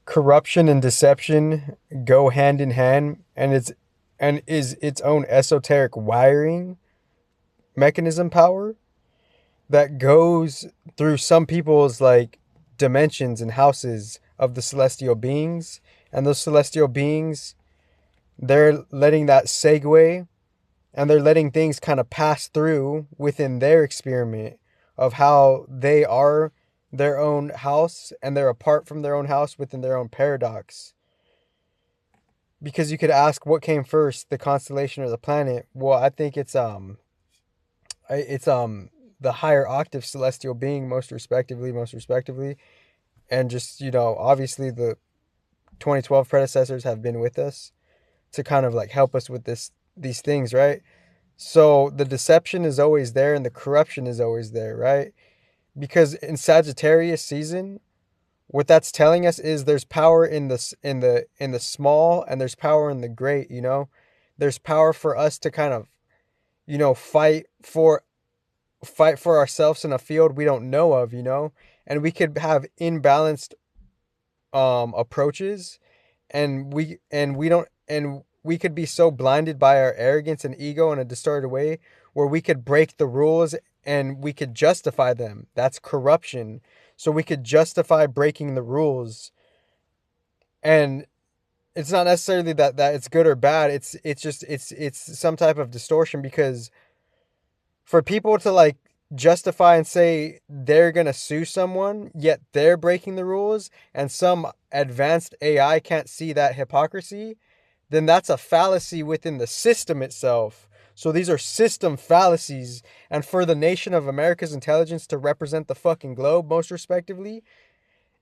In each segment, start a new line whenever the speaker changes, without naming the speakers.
corruption and deception go hand in hand, and is its own esoteric wiring mechanism power that goes through some people's like dimensions and houses of the celestial beings, and those celestial beings, they're letting that segue, and they're letting things kind of pass through within their experiment of how they are their own house and they're apart from their own house within their own paradox. Because you could ask what came first, the constellation or the planet. Well, I think it's the higher octave celestial being, most respectively, and just, obviously the 2012 predecessors have been with us to kind of like help us with these things, right? So the deception is always there and the corruption is always there, right? Because in Sagittarius season, what that's telling us is there's power in the small, and there's power in the great. There's power for us to kind of, you know, fight for ourselves in a field we don't know of. And we could have imbalanced approaches, and we could be so blinded by our arrogance and ego in a distorted way where we could break the rules and we could justify them. That's corruption. So we could justify breaking the rules. And it's not necessarily that it's good or bad. It's some type of distortion, because for people to like justify and say they're going to sue someone, yet they're breaking the rules, and some advanced AI can't see that hypocrisy, then that's a fallacy within the system itself. So these are system fallacies. And for the nation of America's intelligence to represent the fucking globe, most respectively,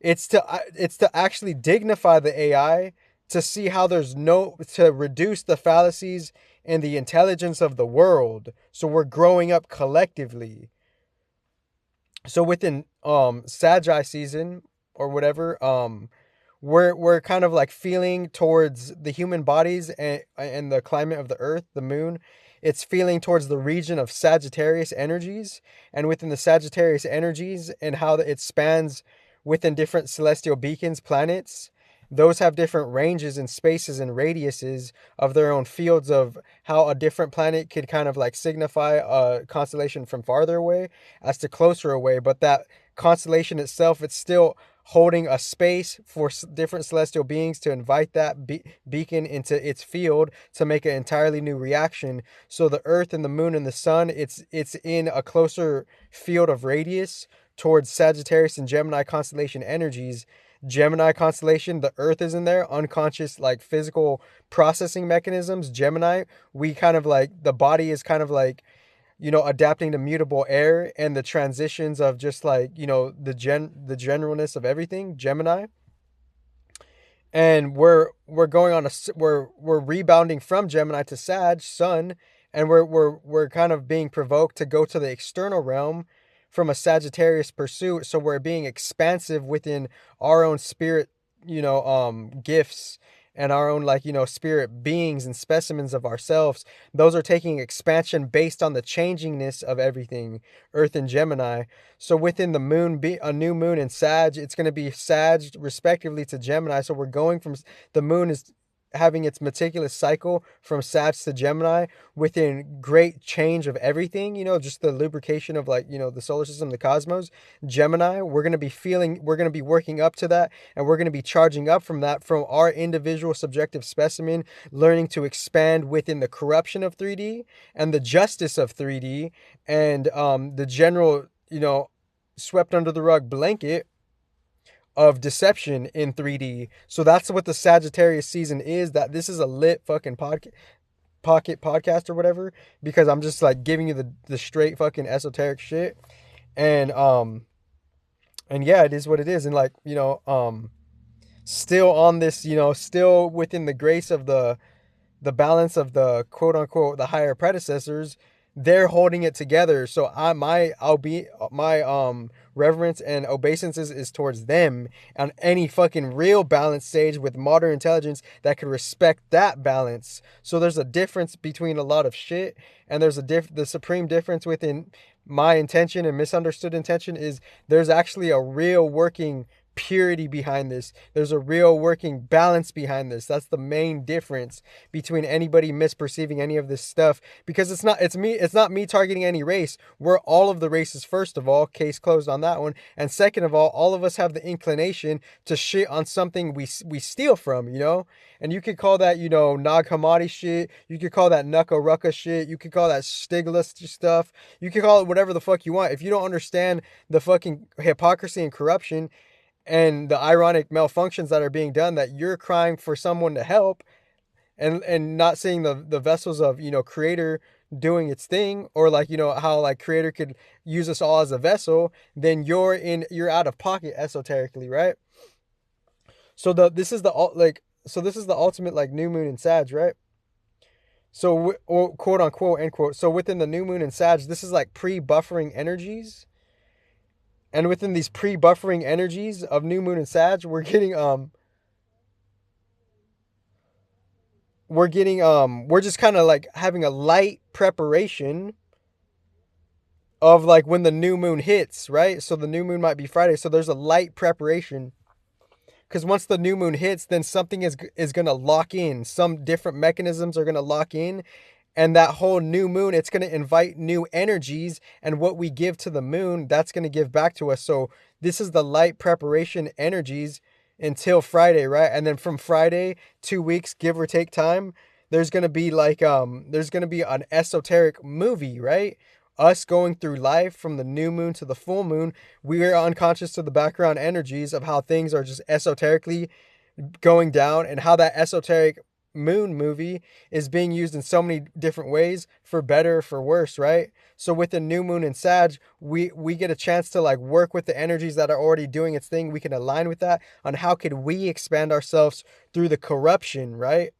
it's to actually dignify the AI, to see how to reduce the fallacies in the intelligence of the world. So we're growing up collectively. So within Sagi season or whatever, we're kind of like feeling towards the human bodies and the climate of the earth, the moon. It's feeling towards the region of Sagittarius energies, and within the Sagittarius energies and how it spans within different celestial beacons, planets. Those have different ranges and spaces and radiuses of their own fields of how a different planet could kind of like signify a constellation from farther away as to closer away. But that constellation itself, it's still holding a space for different celestial beings to invite that beacon into its field to make an entirely new reaction. So the earth and the moon and the sun, it's in a closer field of radius towards Sagittarius and Gemini constellation energies. Gemini constellation, the earth is in there, unconscious like physical processing mechanisms. Gemini, we kind of like, the body is kind of like, adapting to mutable air and the transitions of just like, the generalness of everything, Gemini. And we're going on we're rebounding from Gemini to Sag, Sun, and we're kind of being provoked to go to the external realm from a Sagittarius pursuit. So we're being expansive within our own spirit, gifts, and our own like, spirit beings and specimens of ourselves. Those are taking expansion based on the changingness of everything, Earth and Gemini. So within the moon, be a new moon in Sag, it's going to be Sag respectively to Gemini. So we're going from, the moon is having its meticulous cycle from Sag to Gemini within great change of everything, just the lubrication of like, the solar system, the cosmos. Gemini, we're going to be working up to that, and we're going to be charging up from that, from our individual subjective specimen, learning to expand within the corruption of 3D and the justice of 3D, and the general, swept under the rug blanket of deception in 3D. So that's what the Sagittarius season is. That this is a lit fucking pocket podcast or whatever, because I'm just like giving you the straight fucking esoteric shit. And yeah, it is what it is. And like, still on this, still within the grace of the balance of the quote unquote the higher predecessors, they're holding it together. So my reverence and obeisances is towards them on any fucking real balance stage with modern intelligence that could respect that balance. So there's a difference between a lot of shit, and there's the supreme difference within my intention and misunderstood intention is there's actually a real working purity behind this. There's a real working balance behind this. That's the main difference between anybody misperceiving any of this stuff, because it's not me targeting any race. We're all of the races, first of all, case closed on that one. And second of all of us have the inclination to shit on something we steal from, you know? And you could call that, you know, Nag Hammadi shit. You could call that Nuka Rucka shit. You could call that Stiglitz stuff. You could call it whatever the fuck you want. If you don't understand the fucking hypocrisy and corruption and the ironic malfunctions that are being done, that you're crying for someone to help, and not seeing the vessels of, you know, creator doing its thing, or like, you know, how like creator could use us all as a vessel, then you're out of pocket esoterically, right? So this is the ultimate like new moon in Sag, right? So, or quote unquote, end quote. So within the new moon in Sag, this is like pre-buffering energies. And within these pre-buffering energies of new moon and Sag, we're just kind of like having a light preparation of like when the new moon hits, right? So the new moon might be Friday. So there's a light preparation, because once the new moon hits, then something is going to lock in. Some different mechanisms are going to lock in. And that whole new moon, it's going to invite new energies. And what we give to the moon, that's going to give back to us. So this is the light preparation energies until Friday, right? And then from Friday, 2 weeks, give or take time, there's going to be an esoteric movie, right? Us going through life from the new moon to the full moon. We are unconscious to the background energies of how things are just esoterically going down, and how that esoteric moon movie is being used in so many different ways, for better, for worse, right? So with the new moon in Sag, we get a chance to like work with the energies that are already doing its thing. We can align with that on how could we expand ourselves through the corruption, right?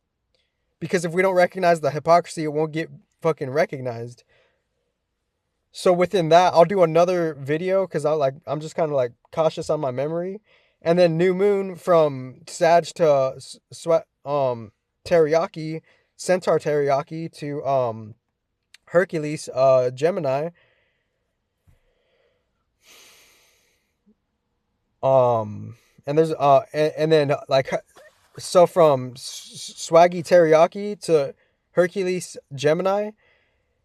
Because if we don't recognize the hypocrisy, it won't get fucking recognized. So within that, I'll do another video, because I'm just kind of like cautious on my memory. And then new moon from Sag to Teriyaki, Centaur Teriyaki to Hercules Gemini. And there's and then like, so from Swaggy Teriyaki to Hercules Gemini,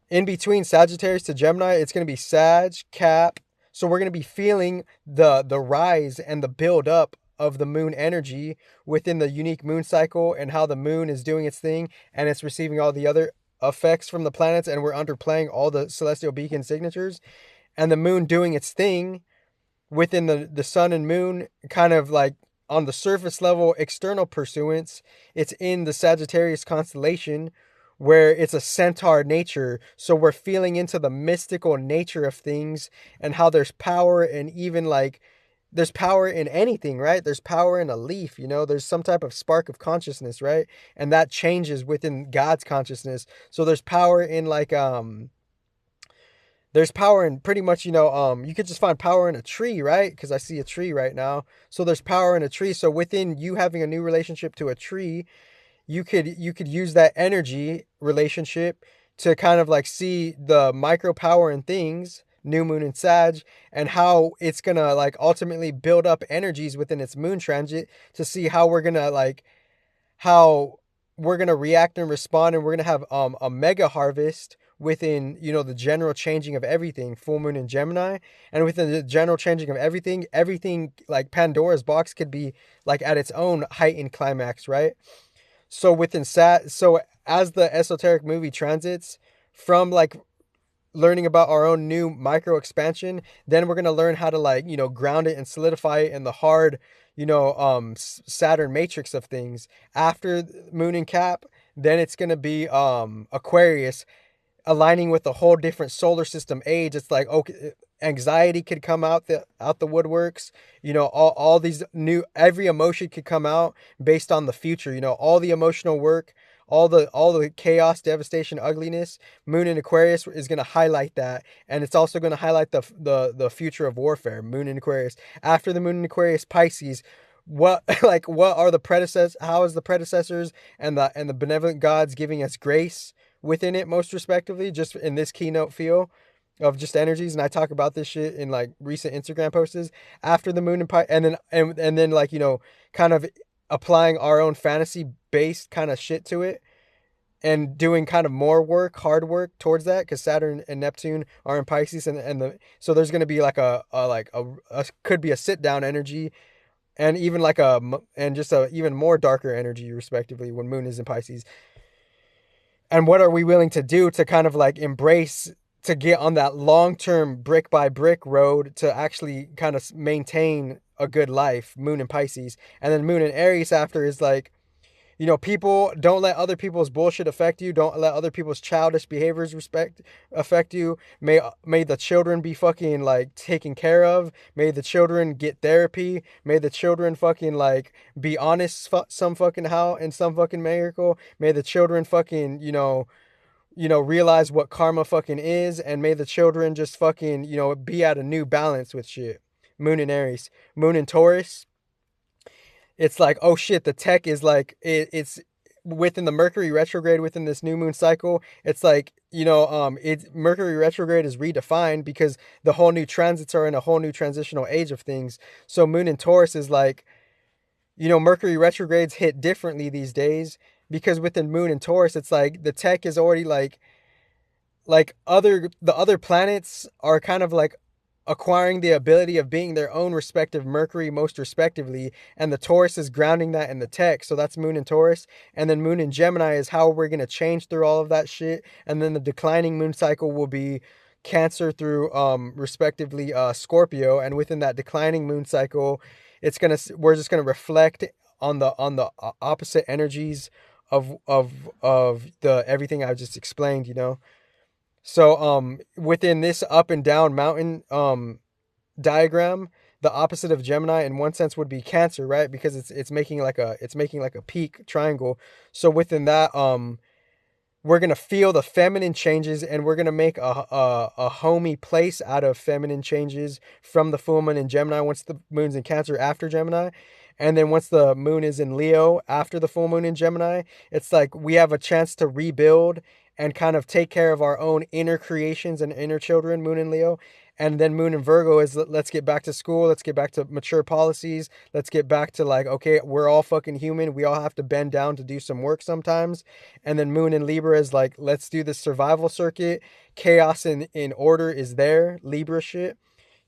in between Sagittarius to Gemini, it's going to be Sag, Cap. So we're going to be feeling the rise and the build up of the moon energy within the unique moon cycle, and how the moon is doing its thing and it's receiving all the other effects from the planets, and we're underplaying all the celestial beacon signatures, and the moon doing its thing within the sun and moon, kind of like on the surface level external pursuance. It's in the Sagittarius constellation, where it's a centaur nature. So we're feeling into the mystical nature of things, and how there's power, and even like there's power in anything, right? There's power in a leaf, you know, there's some type of spark of consciousness, right? And that changes within God's consciousness. So there's power in like, there's power in pretty much, you know, you could just find power in a tree, right? Because I see a tree right now. So there's power in a tree. So within you having a new relationship to a tree, you could use that energy relationship to kind of like see the micro power in things, new moon and Sag, and how it's gonna like ultimately build up energies within its moon transit, to see how we're gonna react and respond, and we're gonna have a mega harvest within, you know, the general changing of everything, full moon in Gemini. And within the general changing of everything like Pandora's box could be like at its own heightened climax, right? So within so as the esoteric movie transits from like learning about our own new micro expansion, then we're going to learn how to like, you know, ground it and solidify it in the hard, you know, Saturn matrix of things. After moon and Cap, then it's going to be Aquarius, aligning with a whole different solar system age. It's like, okay, anxiety could come out the woodworks, you know, all these every emotion could come out based on the future, you know, all the emotional work, all the chaos, devastation, ugliness. Moon in Aquarius is going to highlight that, and it's also going to highlight the future of warfare. Moon in Aquarius. After the moon in Aquarius, Pisces. What are the predecessors? How is the predecessors and the benevolent gods giving us grace within it, most respectively, just in this keynote feel? of just energies, and I talk about this shit in like recent Instagram posts after the moon and and then like, you know, kind of applying our own fantasy based kind of shit to it and doing kind of more work, hard work towards that, because Saturn and Neptune are in Pisces, and the so there's going to be like a could be a sit down energy, and even like and just a even more darker energy respectively when Moon is in Pisces. And what are we willing to do to kind of like embrace, to get on that long term brick by brick road to actually kind of maintain a good life? Moon in Pisces, and then Moon in Aries after is like, you know, people, don't let other people's bullshit affect you. Don't let other people's childish behaviors affect you. May the children be fucking like taken care of. May the children get therapy. May the children fucking like be honest some fucking how in some fucking miracle. May the children fucking, realize what karma fucking is, and may the children just fucking, be at a new balance with shit. Moon in Aries. Moon in Taurus, it's like, oh shit, the tech is like it's within the Mercury retrograde within this new moon cycle. It's like, it's Mercury retrograde is redefined because the whole new transits are in a whole new transitional age of things. So Moon in Taurus is like, Mercury retrogrades hit differently these days because within Moon in Taurus, it's like the tech is already like the other planets are kind of like acquiring the ability of being their own respective Mercury most respectively, and the Taurus is grounding that in the tech. So that's Moon in Taurus, and then Moon in Gemini is how we're going to change through all of that shit. And then the declining moon cycle will be Cancer through respectively Scorpio, and within that declining moon cycle, we're just going to reflect on the opposite energies of the everything I just explained, So within this up and down mountain diagram, the opposite of Gemini in one sense would be Cancer, right? Because it's making like a peak triangle. So within that, we're gonna feel the feminine changes, and we're gonna make a homey place out of feminine changes from the full moon in Gemini once the moon's in Cancer after Gemini. And then once the moon is in Leo after the full moon in Gemini, it's like we have a chance to rebuild and kind of take care of our own inner creations and inner children, moon in Leo. And then moon in Virgo is, let's get back to school. Let's get back to mature policies. Let's get back to like, okay, we're all fucking human. We all have to bend down to do some work sometimes. And then moon in Libra is like, let's do this survival circuit. Chaos in order is there. Libra shit.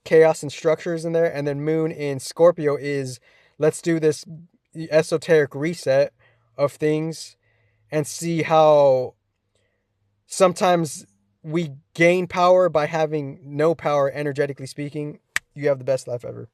Chaos and structure is in there. And then moon in Scorpio is, let's do this esoteric reset of things and see how sometimes we gain power by having no power, energetically speaking. You have the best life ever.